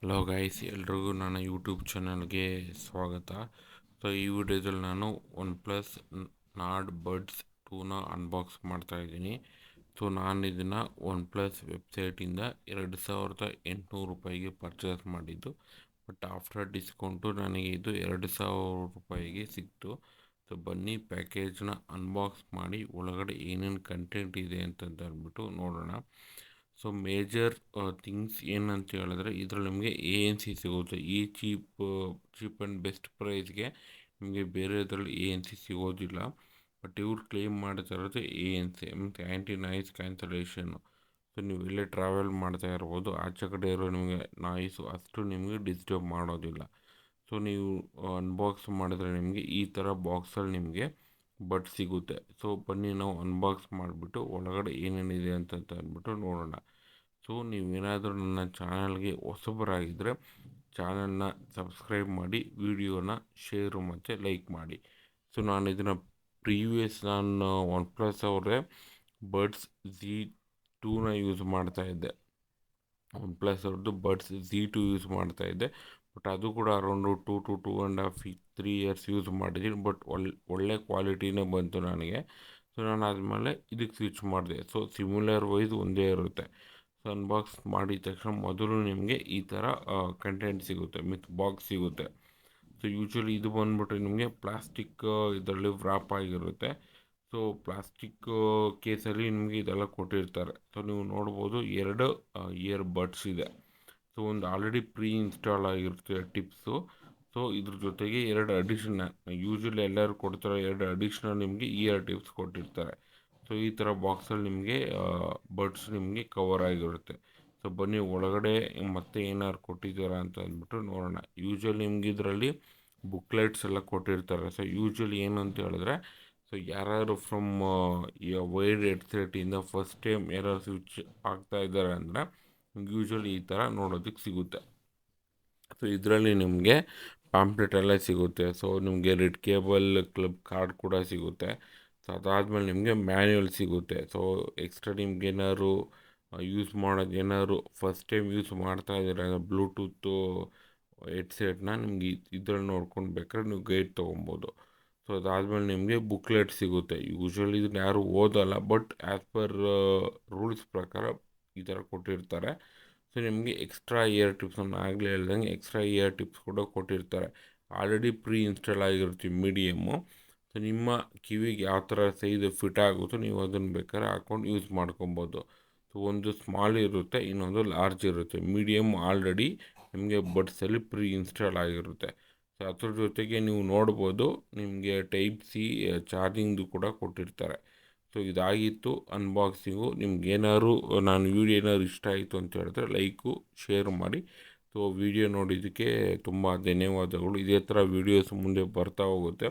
Hello guys, ಎಲ್ರಿಗೂ ನನ್ನ YouTube ಚಾನಲ್ಗೆ ಸ್ವಾಗತ. ಸೊ ಈ ವಿಡಿಯೋದಲ್ಲಿ ನಾನು OnePlus ನಾರ್ಡ್ ಬಡ್ಸ್ 2ನ ಅನ್ಬಾಕ್ಸ್ ಮಾಡ್ತಾಯಿದ್ದೀನಿ. ಸೊ ನಾನು ಇದನ್ನು OnePlus ವೆಬ್ಸೈಟಿಂದ 2800 ರೂಪಾಯಿಗೆ ಪರ್ಚೇಸ್ ಮಾಡಿದ್ದು. ಬಟ್ ಆಫ್ಟರ್ ಡಿಸ್ಕೌಂಟು ನನಗೆ ಇದು 2000 ರೂಪಾಯಿಗೆ ಸಿಕ್ತು. ಸೊ ಬನ್ನಿ ಪ್ಯಾಕೇಜ್ನ ಅನ್ಬಾಕ್ಸ್ ಮಾಡಿ ಒಳಗಡೆ ಏನೇನು ಕಂಟೆಂಟ್ ಇದೆ ಅಂತಂದ್ಬಿಟ್ಟು ನೋಡೋಣ. ಸೊ ಮೇಜರ್ ಥಿಂಗ್ಸ್ ಏನಂತ ಹೇಳಿದ್ರೆ, ಇದರಲ್ಲಿ ನಿಮಗೆ ANC ಸಿಗುತ್ತೆ. ಈ ಚೀಪ್ ಆ್ಯಂಡ್ ಬೆಸ್ಟ್ ಪ್ರೈಸ್ಗೆ ನಿಮಗೆ ಬೇರೆದ್ರಲ್ಲಿ ANC ಸಿಗೋದಿಲ್ಲ. ಬಟ್ ಇವ್ರು ಕ್ಲೇಮ್ ಮಾಡ್ತಾ ಇರೋದು ANC ಮತ್ತು ಆ್ಯಂಟಿ ನಾಯ್ಸ್ ಕ್ಯಾನ್ಸಲೇಷನ್ನು. ಸೊ ನೀವು ಎಲ್ಲೇ ಟ್ರಾವೆಲ್ ಮಾಡ್ತಾ ಇರ್ಬೋದು, ಆಚೆ ಕಡೆ ಇರೋ ನಿಮಗೆ ನಾಯ್ಸು ಅಷ್ಟು ನಿಮಗೆ ಡಿಸ್ಟರ್ಬ್ ಮಾಡೋದಿಲ್ಲ. ಸೊ ನೀವು ಅನ್ಬಾಕ್ಸ್ ಮಾಡಿದ್ರೆ ನಿಮಗೆ ಈ ಥರ ಬಾಕ್ಸಲ್ಲಿ ನಿಮಗೆ ಬಡ್ ಸಿಗುತ್ತೆ. ಸೊ ಬನ್ನಿ ನಾವು ಅನ್ಬಾಕ್ಸ್ ಮಾಡಿಬಿಟ್ಟು ಒಳಗಡೆ ಏನೇನಿದೆ ಅಂತ ಅಂದ್ಬಿಟ್ಟು ನೋಡೋಣ. ಸೊ ನೀವೇನಾದರೂ ನನ್ನ ಚಾನಲ್ಗೆ ಹೊಸಬರಾಗಿದ್ದರೆ ಚಾನಲ್ನ ಸಬ್ಸ್ಕ್ರೈಬ್ ಮಾಡಿ, ವಿಡಿಯೋನ ಶೇರು ಮತ್ತು ಲೈಕ್ ಮಾಡಿ. ಸೊ ನಾನು ಇದನ್ನು ನಾನು OnePlus ಅವರೇ ಬಡ್ಸ್ Z2ನ ಯೂಸ್ ಮಾಡ್ತಾಯಿದ್ದೆ. OnePlus ಅವ್ರದ್ದು ಬಡ್ಸ್ Z2 ಯೂಸ್ ಮಾಡ್ತಾಯಿದ್ದೆ. ಬಟ್ ಅದು ಕೂಡ ಅರೌಂಡು 2.5-3 ಇಯರ್ಸ್ ಯೂಸ್ ಮಾಡಿದ್ದೀನಿ. ಬಟ್ ಒಳ್ಳೆ ಕ್ವಾಲಿಟಿನೇ ಬಂತು ನನಗೆ. ಸೊ ನಾನು ಆದಮೇಲೆ ಇದಕ್ಕೆ ಸ್ವಿಚ್ ಮಾಡಿದೆ. ಸೊ ಸಿಮಿಲರ್ ವೈಸ್ ಒಂದೇ ಇರುತ್ತೆ. ಸೊ ಅನ್ಬಾಕ್ಸ್ ಮಾಡಿದ ತಕ್ಷಣ ಮೊದಲು ನಿಮಗೆ ಈ ಥರ ಕಂಟೆಂಟ್ ಸಿಗುತ್ತೆ, ಮಿತ್ ಬಾಕ್ಸ್ ಸಿಗುತ್ತೆ. ಸೊ ಯೂಶ್ವಲಿ ಇದು ಬಂದ್ಬಿಟ್ಟು ನಿಮಗೆ ಪ್ಲಾಸ್ಟಿಕ್ ಇದರಲ್ಲಿ ವ್ರಾಪ್ ಆಗಿರುತ್ತೆ. ಸೊ ಪ್ಲಾಸ್ಟಿಕ್ ಕೇಸಲ್ಲಿ ನಿಮಗೆ ಇದೆಲ್ಲ ಕೊಟ್ಟಿರ್ತಾರೆ. ಸೊ ನೀವು ನೋಡ್ಬೋದು 2 ಇಯರ್ ಬಡ್ಸ್ ಇದೆ. ಸೊ ಒಂದು ಆಲ್ರೆಡಿ ಪ್ರೀ ಇನ್ಸ್ಟಾಲ್ ಆಗಿರುತ್ತೆ ಟಿಪ್ಸು. ಸೊ ಇದ್ರ ಜೊತೆಗೆ 2 ಅಡಿಷನಲ್, ಯೂಶ್ವಲಿ ಎಲ್ಲರೂ ಕೊಡ್ತಾರೆ 2 ಅಡಿಷ್ನಲ್ ನಿಮಗೆ ಇಯರ್ ಟಿಪ್ಸ್ ಕೊಟ್ಟಿರ್ತಾರೆ. ಸೊ ಈ ಥರ ಬಾಕ್ಸಲ್ಲಿ ನಿಮಗೆ ಬಡ್ಸ್ ನಿಮಗೆ ಕವರ್ ಆಗಿರುತ್ತೆ. ಸೊ ಬನ್ನಿ ಒಳಗಡೆ ಮತ್ತೆ ಏನಾದ್ರು ಕೊಟ್ಟಿದ್ದೀರಾ ಅಂತ ಅಂದ್ಬಿಟ್ಟು ನೋಡೋಣ. ಯೂಶ್ವಲಿ ನಿಮ್ಗೆ ಇದರಲ್ಲಿ ಬುಕ್ಲೆಟ್ಸ್ ಎಲ್ಲ ಕೊಟ್ಟಿರ್ತಾರೆ. ಸೊ ಯೂಶ್ವಲಿ ಏನು ಅಂತ ಹೇಳಿದ್ರೆ, ಸೊ ಯಾರು ಫ್ರಮ್ ವೈರ್ಡ್ ಹೆಡ್ಸೆಟ್ಟಿಂದ ಫಸ್ಟ್ ಟೈಮ್ ಯಾರು ಸ್ವಿಚ್ ಆಗ್ತಾ ಇದ್ದಾರೆ ಅಂದರೆ ಯೂಶ್ವಲಿ ಈ ಥರ ನೋಡೋದಕ್ಕೆ ಸಿಗುತ್ತೆ. ಸೊ ಇದರಲ್ಲಿ ನಿಮಗೆ ಪಾಂಪ್ಲೆಟ್ ಎಲ್ಲ ಸಿಗುತ್ತೆ. ಸೊ ನಿಮಗೆ ರೆಡ್ ಕೇಬಲ್ ಕ್ಲಬ್ ಕಾರ್ಡ್ ಕೂಡ ಸಿಗುತ್ತೆ. ಸೊ ಅದಾದಮೇಲೆ ನಿಮಗೆ ಮ್ಯಾನ್ಯುವಲ್ ಸಿಗುತ್ತೆ. ಸೊ ಎಕ್ಸ್ಟ್ರಾ ನಿಮ್ಗೆ ಏನಾದ್ರು ಯೂಸ್ ಮಾಡೋದು, ಏನಾದ್ರು ಫಸ್ಟ್ ಟೈಮ್ ಯೂಸ್ ಮಾಡ್ತಾ ಇದ್ದೀರ ಬ್ಲೂಟೂತು ಹೆಡ್ಸೆಟ್ನ, ನಿಮ್ಗೆ ಇದ್ರಲ್ಲಿ ನೋಡ್ಕೊಂಡು ಬೇಕಾದ್ರೆ ನೀವು ಗೈಡ್ ತೊಗೊಬೋದು. ಸೊ ಅದಾದಮೇಲೆ ನಿಮಗೆ ಬುಕ್ಲೆಟ್ ಸಿಗುತ್ತೆ. ಯೂಶ್ವಲಿ ಇದನ್ನ ಯಾರು ಓದಲ್ಲ, ಬಟ್ ಆ್ಯಸ್ ಪರ್ ರೂಲ್ಸ್ ಪ್ರಕಾರ ಈ ಥರ ಕೊಟ್ಟಿರ್ತಾರೆ. ಸೊ ನಿಮಗೆ ಎಕ್ಸ್ಟ್ರಾ ಇಯರ್ ಟಿಪ್ಸ್, ನಾನು ಆಗಲೇ ಹೇಳ್ದಂಗೆ ಎಕ್ಸ್ಟ್ರಾ ಇಯರ್ ಟಿಪ್ಸ್ ಕೂಡ ಕೊಟ್ಟಿರ್ತಾರೆ. ಆಲ್ರೆಡಿ ಪ್ರೀ ಇನ್ಸ್ಟಾಲ್ ಆಗಿರುತ್ತೆ ಮೀಡಿಯಮ್ಮು. ಸೊ ನಿಮ್ಮ ಕಿವಿಗೆ ಯಾವ ಥರ ಸೈಜ್ ಫಿಟ್ ಆಗುತ್ತೋ ನೀವು ಅದನ್ನು ಬೇಕಾದ್ರೆ ಹಾಕ್ಕೊಂಡು ಯೂಸ್ ಮಾಡ್ಕೊಬೋದು. ಸೊ ಒಂದು ಸ್ಮಾಲ್ ಇರುತ್ತೆ, ಇನ್ನೊಂದು ಲಾರ್ಜ್ ಇರುತ್ತೆ. ಮೀಡಿಯಮ್ ಆಲ್ರೆಡಿ ನಿಮಗೆ ಬಡ್ಸಲ್ಲಿ ಪ್ರೀ ಇನ್ಸ್ಟಾಲ್ ಆಗಿರುತ್ತೆ. ಸೊ ಅದ್ರ ಜೊತೆಗೆ ನೀವು ನೋಡ್ಬೋದು ನಿಮಗೆ ಟೈಪ್ ಸಿ ಚಾರ್ಜಿಂಗ್ದು ಕೂಡ ಕೊಟ್ಟಿರ್ತಾರೆ. ಸೊ ಇದಾಗಿತ್ತು ಅನ್ಬಾಕ್ಸಿಂಗು. ನಿಮ್ಗೇನಾದ್ರು ನಾನು ವಿಡಿಯೋ ಏನಾದ್ರು ಇಷ್ಟ ಆಯಿತು ಅಂತ ಹೇಳಿದ್ರೆ ಲೈಕು ಶೇರ್ ಮಾಡಿ. ಸೊ ವಿಡಿಯೋ ನೋಡಿದ್ದಕ್ಕೆ ತುಂಬ ಧನ್ಯವಾದಗಳು. ಇದೇ ಥರ ವೀಡಿಯೋಸ್ ಮುಂದೆ ಬರ್ತಾ ಹೋಗುತ್ತೆ.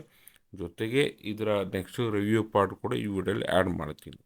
ಜೊತೆಗೆ ಇದರ ನೆಕ್ಸ್ಟ್ ರಿವ್ಯೂ ಪಾರ್ಟ್ ಕೂಡ ಈ ವಿಡಿಯೋಲಿ ಆ್ಯಡ್ ಮಾಡ್ತೀನಿ.